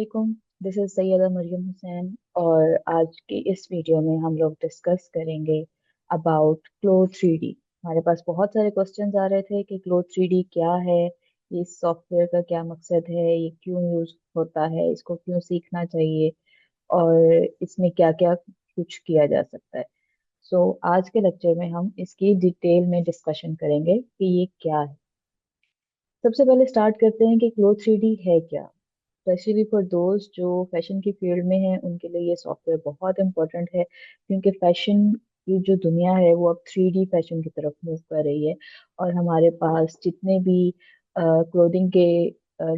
वालेकुम। This is Syeda Mariam Hussain. और आज की इस वीडियो में हम लोग डिस्कस करेंगे अबाउट क्लो 3D। हमारे पास बहुत सारे क्वेश्चंस आ रहे थे कि क्लो 3D क्या है, ये सॉफ्टवेयर का क्या मकसद है, ये क्यों यूज होता है, इसको क्यों सीखना चाहिए और इसमें क्या क्या कुछ किया जा सकता है। आज के लेक्चर में हम इसकी डिटेल में डिस्कशन करेंगे कि ये क्या है। सबसे पहले स्टार्ट करते हैं कि क्लो 3D है क्या। स्पेशली फॉर दोस्त जो फैशन की फील्ड में हैं, उनके लिए ये सॉफ्टवेयर बहुत इंपॉर्टेंट है, क्योंकि फैशन की जो दुनिया है वो अब 3D फैशन की तरफ मूव कर रही है। और हमारे पास जितने भी क्लोथिंग के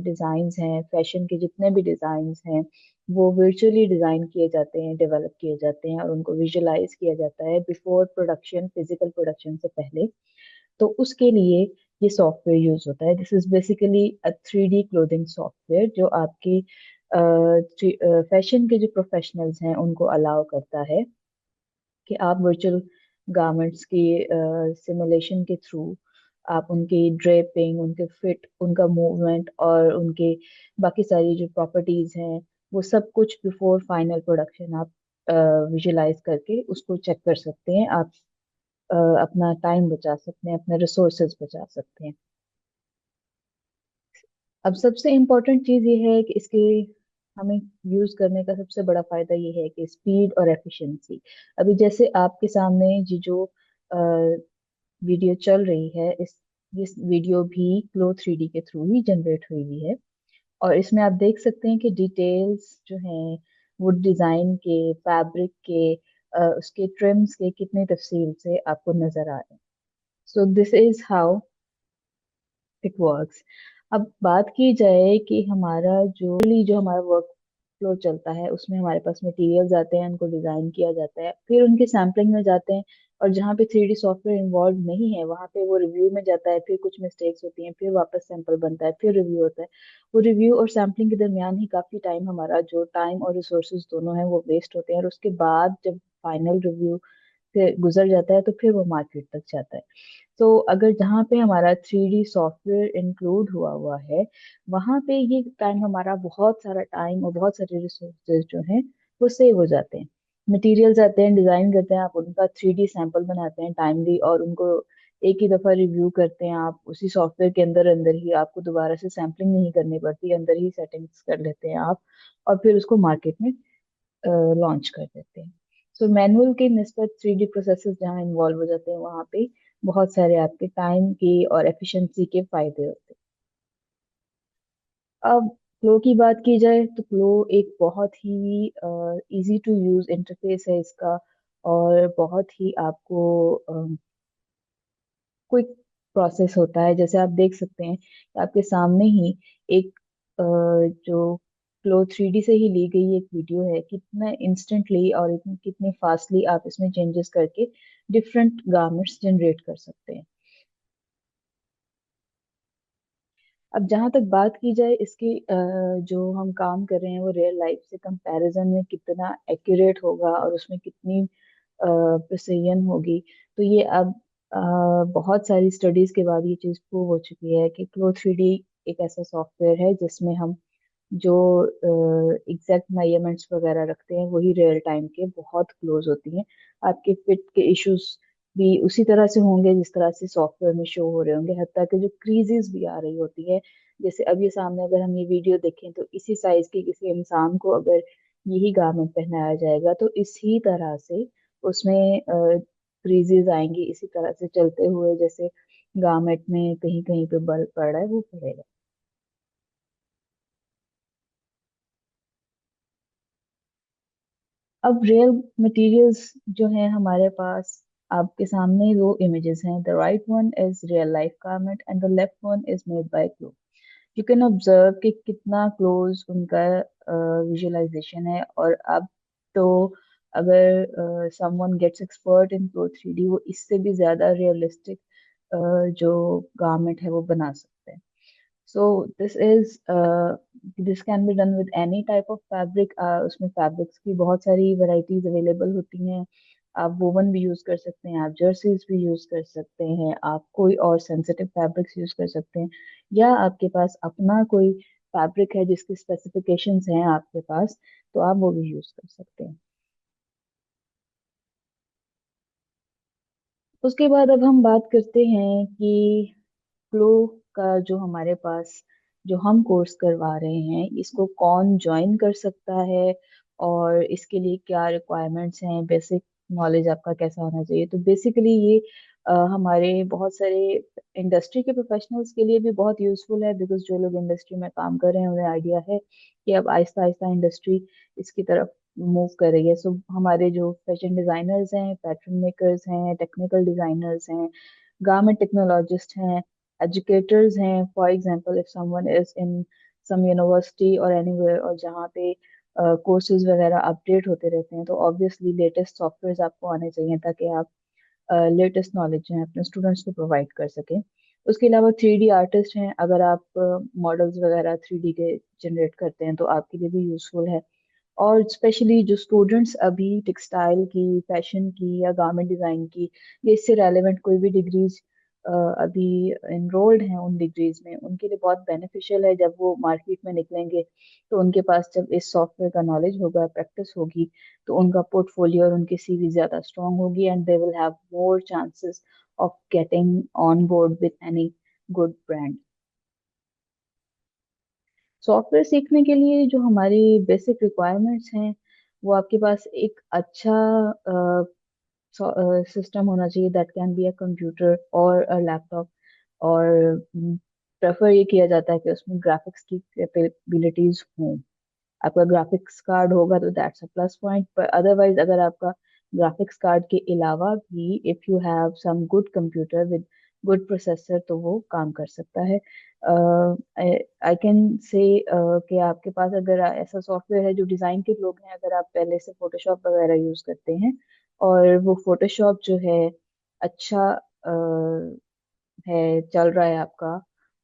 डिज़ाइंस हैं, फैशन के जितने भी डिज़ाइंस हैं, वो वर्चुअली डिज़ाइन किए जाते हैं, डेवलप किए जाते हैं और उनको विजुलाइज किया जाता है बिफोर प्रोडक्शन, फिजिकल प्रोडक्शन से पहले। तो उसके लिए ये सॉफ्टवेयर यूज होता है। This is basically a 3D clothing software जो आपके फैशन के जो प्रोफेशनल्स हैं उनको अलाउ करता है कि आप वर्चुअल गारमेंट्स की सिमुलेशन के थ्रू आप उनकी ड्रेपिंग, उनके फिट, उनका मूवमेंट और उनके बाकी सारी जो प्रॉपर्टीज हैं, वो सब कुछ बिफोर फाइनल प्रोडक्शन आप विजुलाइज करके उसको चेक कर सकते हैं। आप अपना टाइम बचा सकते हैं, अपने रिसोर्सेज बचा सकते हैं। अब सबसे इम्पोर्टेंट चीज ये है कि इसके हमें यूज करने का सबसे बड़ा फायदा ये है कि स्पीड और एफिशिएंसी। अभी जैसे आपके सामने ये जो वीडियो चल रही है, इस वीडियो भी क्लो 3D के थ्रू ही जनरेट हुई हुई है। और इसमें आप देख सकते हैं कि डिटेल्स जो हैं वुड डिजाइन के, फैब्रिक के, उसके ट्रिम्स के कितने तफसील से आपको नजर आ रहे हैं। So this is how it works. अब बात की जाए कि हमारा वर्क फ्लो चलता है, उसमें हमारे पास मटेरियल्स आते हैं, उनको डिजाइन किया जाता है, फिर उनके सैम्पलिंग में जाते हैं। और जहाँ पे 3D सॉफ्टवेयर इन्वॉल्व नहीं है वहाँ पे वो रिव्यू में जाता है, फिर कुछ मिस्टेक्स होती हैं, फिर वापस सैंपल बनता है, फिर रिव्यू होता है। वो रिव्यू और सैम्पलिंग के दरमियान ही काफी टाइम, हमारा जो टाइम और रिसोर्सेज दोनों हैं वो वेस्ट होते हैं। और उसके बाद जब फाइनल रिव्यू से गुजर जाता है तो फिर वो मार्केट तक जाता है। तो अगर जहाँ पे हमारा 3D सॉफ्टवेयर इंक्लूड हुआ हुआ है, वहाँ पे ये टाइम, हमारा बहुत सारा टाइम और बहुत सारे रिसोर्सेज जो हैं वो सेव हो जाते हैं। मटेरियल्स आते हैं, डिजाइन करते हैं, आप उनका 3D सैंपल बनाते हैं टाइमली, और उनको एक ही दफा रिव्यू करते हैं आप उसी सॉफ्टवेयर के अंदर। अंदर ही आपको दोबारा से सैम्पलिंग नहीं करनी पड़ती, अंदर ही सेटिंग्स कर लेते हैं आप, और फिर उसको मार्केट में लॉन्च कर देते हैं। सो मैनुअल के निस्बत 3D प्रोसेसेस जहाँ इन्वॉल्व हो जाते हैं वहाँ पे बहुत सारे आपके टाइम के और एफिशिएंसी के फायदे होते हैं। अब फ्लो की बात की जाए तो फ्लो एक बहुत ही इजी टू यूज इंटरफेस है इसका, और बहुत ही आपको क्विक प्रोसेस होता है। जैसे आप देख सकते हैं कि आपके सामने ही एक जो फ्लो 3D से ही ली गई एक वीडियो है, कितना इंस्टेंटली और कितने फास्टली आप इसमें चेंजेस करके डिफरेंट गारमेंट्स जनरेट कर सकते हैं। अब जहां तक बात की जाए इसकी, जो हम काम कर रहे हैं वो रियल लाइफ से कंपैरिजन में कितना एक्यूरेट होगा और उसमें कितनी प्रिसीजन होगी, तो ये अब बहुत सारी स्टडीज के बाद ये चीज प्रूव हो चुकी है कि क्लो 3D एक ऐसा सॉफ्टवेयर है जिसमें हम जो एग्जैक्ट मेजरमेंट्स वगैरह रखते हैं वही रियल टाइम के बहुत क्लोज होती हैं। आपके फिट के इश्यूज भी उसी तरह से होंगे जिस तरह से सॉफ्टवेयर में शो हो रहे होंगे, हत्ता कि जो क्रीजेस भी आ रही होती है। जैसे अब ये सामने अगर हम ये वीडियो देखें तो इसी साइज के किसी इंसान को अगर यही गारमेंट पहनाया जाएगा तो इसी तरह से उसमें क्रीजेस आएंगी, इसी तरह से चलते हुए जैसे गारमेंट में कहीं कहीं पे बल पड़ रहा है वो पड़ेगा। अब रियल मटेरियल्स जो है हमारे पास, आपके सामने दो इमेजेस हैं। The right one is real life garment and the left one is made by CLO. You can observe कि कितना क्लोज उनका विजुअलाइजेशन है। और अब तो अगर someone gets expert in CLO 3D, वो इससे भी ज्यादा रियलिस्टिक जो गारमेंट है वो बना सकते हैं। So this can be done with any type of fabric. उसमें फैब्रिक्स की बहुत सारी वैरायटीज अवेलेबल होती हैं। आप वोवन भी यूज कर सकते हैं, आप जर्सीज भी यूज कर सकते हैं, आप कोई और सेंसिटिव फैब्रिक्स यूज कर सकते हैं, या आपके पास अपना कोई फैब्रिक है जिसकी स्पेसिफिकेशंस हैं आपके पास, तो आप वो भी यूज कर सकते हैं। उसके बाद अब हम बात करते हैं कि फ्लो का जो हमारे पास जो हम कोर्स करवा रहे हैं इसको कौन ज्वाइन कर सकता है, और इसके लिए क्या रिक्वायरमेंट्स हैं, बेसिक नॉलेज आपका कैसा होना चाहिए। तो बेसिकली ये हमारे बहुत सारे इंडस्ट्री के प्रोफेशनल्स के लिए भी बहुत यूजफुल है, बिकॉज जो लोग इंडस्ट्री में काम कर रहे हैं उन्हें आइडिया है कि अब आहिस्ता आहिस्ता इंडस्ट्री इसकी तरफ मूव कर रही है। सो हमारे जो फैशन डिजाइनर्स हैं, पैटर्न मेकर्स हैं, टेक्निकल डिजाइनर्स हैं, गारमेंट टेक्नोलॉजिस्ट हैं, educators हैं। For example if someone is in some university और एनीवेयर, और जहाँ पे कोर्सेज वगैरह अपडेट होते रहते हैं, तो ऑब्वियसली लेटेस्ट सॉफ्टवेयर आपको आने चाहिए ताकि आप लेटेस्ट नॉलेज जो है अपने स्टूडेंट्स को प्रोवाइड कर सकें। उसके अलावा 3D आर्टिस्ट हैं, अगर आप मॉडल्स वगैरह 3D के जनरेट करते हैं तो आपके लिए भी यूजफुल है। और स्पेशली जो स्टूडेंट्स अभी टेक्सटाइल की, फैशन की या गारमेंट डिजाइन की या इससे रेलेवेंट कोई भी डिग्रीज अभी इनरोल्ड हैं, उन डिग्रीज में उनके लिए बहुत बेनिफिशियल है। जब वो मार्केट में निकलेंगे तो उनके पास जब इस सॉफ्टवेयर का नॉलेज होगा, प्रैक्टिस होगी, तो उनका पोर्टफोलियो और उनकी सीवी ज्यादा स्ट्रांग होगी, and they will have more chances of getting on board with any good brand. Software सीखने के लिए जो हमारी बेसिक रिक्वायरमेंट्स हैं, वो आपके पास एक अच्छा सिस्टम होना चाहिए, that can be a computer और अ लैपटॉप। और प्रेफर ये किया जाता है कि उसमें ग्राफिक्स की कैपेबिलिटीज हों। आपका ग्राफिक्स कार्ड होगा तो दैट्स अ प्लस पॉइंट, पर अदरवाइज अगर आपका ग्राफिक्स कार्ड के अलावा भी if you have some good computer with good processor तो वो काम कर सकता है। आई कैन से कि आपके पास अगर ऐसा सॉफ्टवेयर है, जो डिज़ाइन के लोग हैं, अगर आप पहले से फोटोशॉप वगैरह यूज़ करते हैं और वो फोटोशॉप जो है अच्छा है, चल रहा है आपका,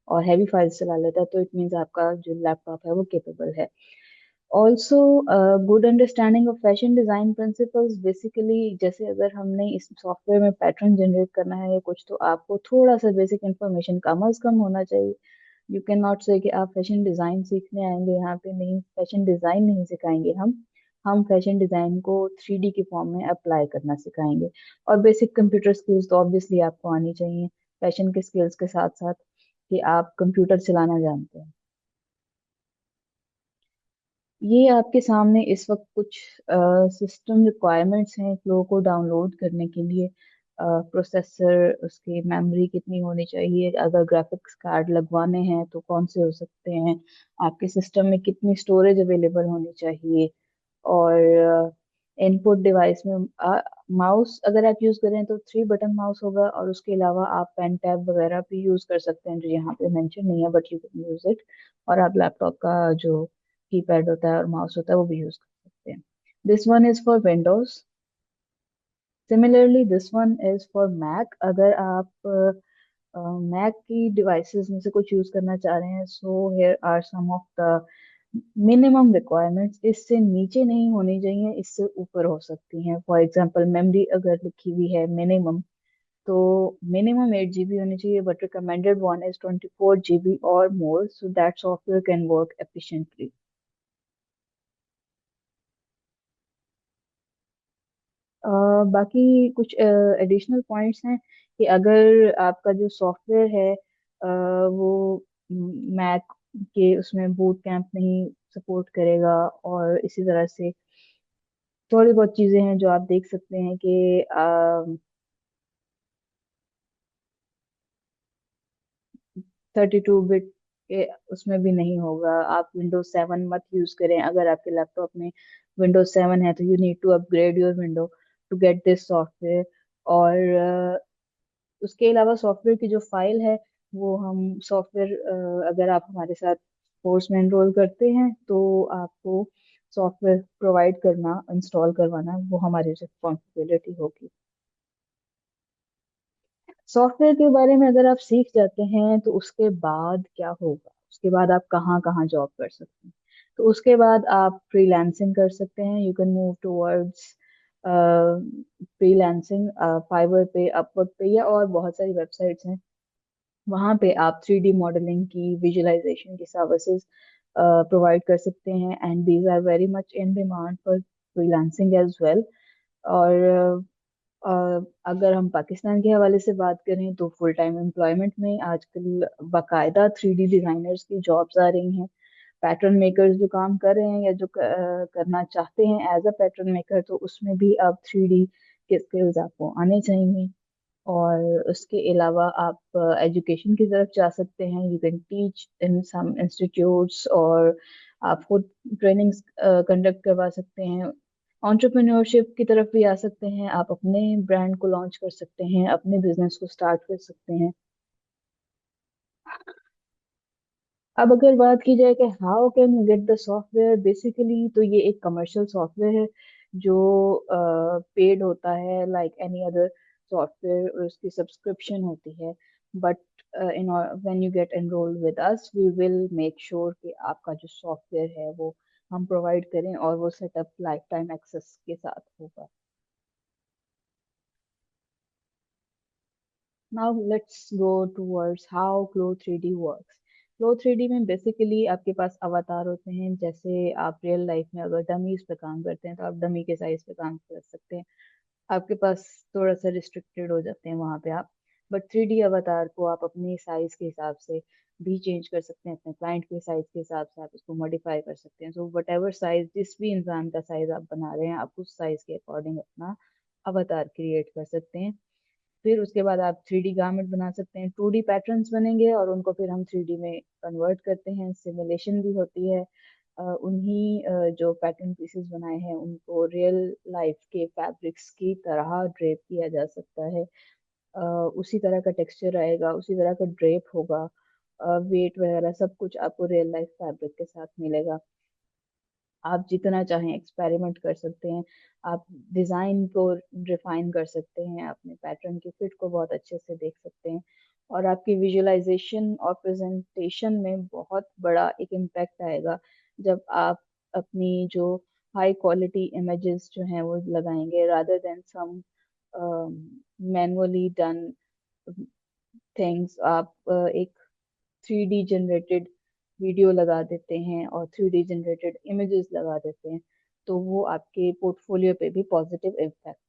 और हैवी फाइल्स चला लेता है, तो इट मीन्स आपका जो लैपटॉप है वो केपेबल है। Also good understanding of fashion design principles. Basically जैसे अगर हमने इस सॉफ्टवेयर में पैटर्न जनरेट करना है या कुछ, तो आपको थोड़ा सा बेसिक इंफॉर्मेशन कम अज कम होना चाहिए। यू कैन नॉट से कि आप फैशन डिजाइन सीखने आएंगे यहाँ पे, नहीं, फैशन डिजाइन नहीं सिखाएंगे हम फैशन डिजाइन को 3D के फॉर्म में अप्लाई करना सिखाएंगे। और बेसिक कंप्यूटर स्किल्स तो ऑब्वियसली आपको आनी चाहिए फैशन के स्किल्स के साथ साथ, कि आप कंप्यूटर चलाना जानते हैं। ये आपके सामने इस वक्त कुछ सिस्टम रिक्वायरमेंट्स हैं फ्लो को डाउनलोड करने के लिए। प्रोसेसर, उसकी मेमोरी कितनी होनी चाहिए, अगर ग्राफिक्स कार्ड लगवाने हैं तो कौन से हो सकते हैं, आपके सिस्टम में कितनी स्टोरेज अवेलेबल होनी चाहिए, और इनपुट डिवाइस में माउस अगर आप यूज करें तो 3 बटन माउस होगा, और उसके अलावा आप पेन टैब वगैरह भी यूज कर सकते हैं जो यहाँ पे मेंशन नहीं है, but you can use it. और आप लैपटॉप का जो कीपैड होता है और माउस होता है वो भी यूज कर सकते हैं। This one is for Windows. Similarly this one is for Mac. अगर आप मैक की डिवाइसेस में से कुछ यूज करना चाह रहे हैं, so here are some of the minimum requirements. इससे नीचे नहीं होनी चाहिए, इससे ऊपर हो सकती हैं। फॉर एग्जांपल मेमोरी अगर लिखी हुई है मिनिमम, तो मिनिमम 8 GB होनी चाहिए, but recommended one is 24 GB or more, so that software can work efficiently. बाकी कुछ एडिशनल पॉइंट्स हैं कि अगर आपका जो सॉफ्टवेयर है वो मैक के उसमें बूट कैंप नहीं सपोर्ट करेगा, और इसी तरह से थोड़ी बहुत चीजें हैं जो आप देख सकते हैं कि 32 बिट के उसमें भी नहीं होगा। आप विंडोज 7 मत यूज करें। अगर आपके लैपटॉप में विंडोज 7 है तो you need to upgrade your window to get this software. और उसके अलावा सॉफ्टवेयर की जो फाइल है, वो हम सॉफ्टवेयर अगर आप हमारे साथ कोर्स में एनरोल करते हैं तो आपको सॉफ्टवेयर प्रोवाइड करना, इंस्टॉल करवाना, वो हमारी रिस्पॉन्सिबिलिटी होगी। सॉफ्टवेयर के बारे में अगर आप सीख जाते हैं तो उसके बाद क्या होगा, उसके बाद आप कहाँ कहाँ जॉब कर सकते हैं। तो उसके बाद आप फ्रीलांसिंग कर सकते हैं। You can move towards freelancing, Fiverr पे, अपवर्क पे, या और बहुत सारी वेबसाइट्स हैं। वहां पे आप 3D मॉडलिंग की, विजुअलाइजेशन की सर्विसेज प्रोवाइड कर सकते हैं, and these are very much in demand for freelancing as well. और अगर हम पाकिस्तान के हवाले से बात करें तो फुल टाइम एम्प्लॉयमेंट में आजकल बाकायदा 3D डिजाइनर्स की जॉब्स आ रही हैं। पैटर्न मेकर्स जो काम कर रहे हैं या जो करना चाहते हैं एज अ पैटर्न मेकर, तो उसमें भी अब 3D के स्किल्स आपको आने चाहिए। और उसके अलावा आप एजुकेशन की तरफ जा सकते हैं, you can teach in some institutes, और आप खुद ट्रेनिंग्स कंडक्ट करवा सकते हैं। एंटरप्रेन्योरशिप की तरफ भी आ सकते हैं, आप अपने ब्रांड को लॉन्च कर सकते हैं, अपने बिजनेस को स्टार्ट कर सकते हैं। अब अगर बात की जाए कि how can you get the software, basically तो ये एक कमर्शियल सॉफ्टवेयर है जो पेड होता है लाइक एनी अदर सॉफ्टवेयर, और उसकी सब्सक्रिप्शन होती है। But in when you get enrolled with us, we will make sure कि आपका जो सॉफ्टवेयर है वो हम प्रोवाइड करें, और वो सेटअप लाइफ टाइम एक्सेस के साथ होगा। Now let's go towards how Glow 3D works. Glow 3D में बेसिकली आपके पास अवतार होते हैं। जैसे आप रियल लाइफ में अगर डमीज पे काम करते हैं तो आप डमी के साइज पे काम कर सकते हैं, आपके पास थोड़ा सा रिस्ट्रिक्टेड हो जाते हैं वहां पे आप। बट 3D अवतार को आप अपने साइज के हिसाब से भी चेंज कर सकते हैं, अपने क्लाइंट के साइज के हिसाब से आप इसको मॉडिफाई कर सकते हैं। सो वट एवर साइज, जिस भी इंसान का साइज आप बना रहे हैं, आप उस साइज के अकॉर्डिंग अपना अवतार क्रिएट कर सकते हैं। फिर उसके बाद आप 3D गारमेंट बना सकते हैं, 2D पैटर्न्स बनेंगे और उनको फिर हम 3D में कन्वर्ट करते हैं। सिमुलेशन भी होती है। उन्हीं जो पैटर्न पीसेस बनाए हैं उनको रियल लाइफ के फैब्रिक्स की तरह ड्रेप किया जा सकता है। अ, उसी तरह का टेक्सचर आएगा, उसी तरह का ड्रेप होगा, वेट वगैरह सब कुछ आपको रियल लाइफ फैब्रिक के साथ मिलेगा। आप जितना चाहें एक्सपेरिमेंट कर सकते हैं, आप डिज़ाइन को रिफाइन कर सकते हैं, अपने पैटर्न की फिट को बहुत अच्छे से देख सकते हैं, और आपकी विजुअलाइजेशन और प्रेजेंटेशन में बहुत बड़ा एक इम्पैक्ट आएगा जब आप अपनी जो हाई क्वालिटी इमेजेस जो हैं वो लगाएंगे, rather then some manually done things. आप एक 3D जनरेटेड वीडियो लगा देते हैं और 3D जनरेटेड इमेजेस लगा देते हैं, तो वो आपके पोर्टफोलियो पे भी पॉजिटिव इम्पैक्ट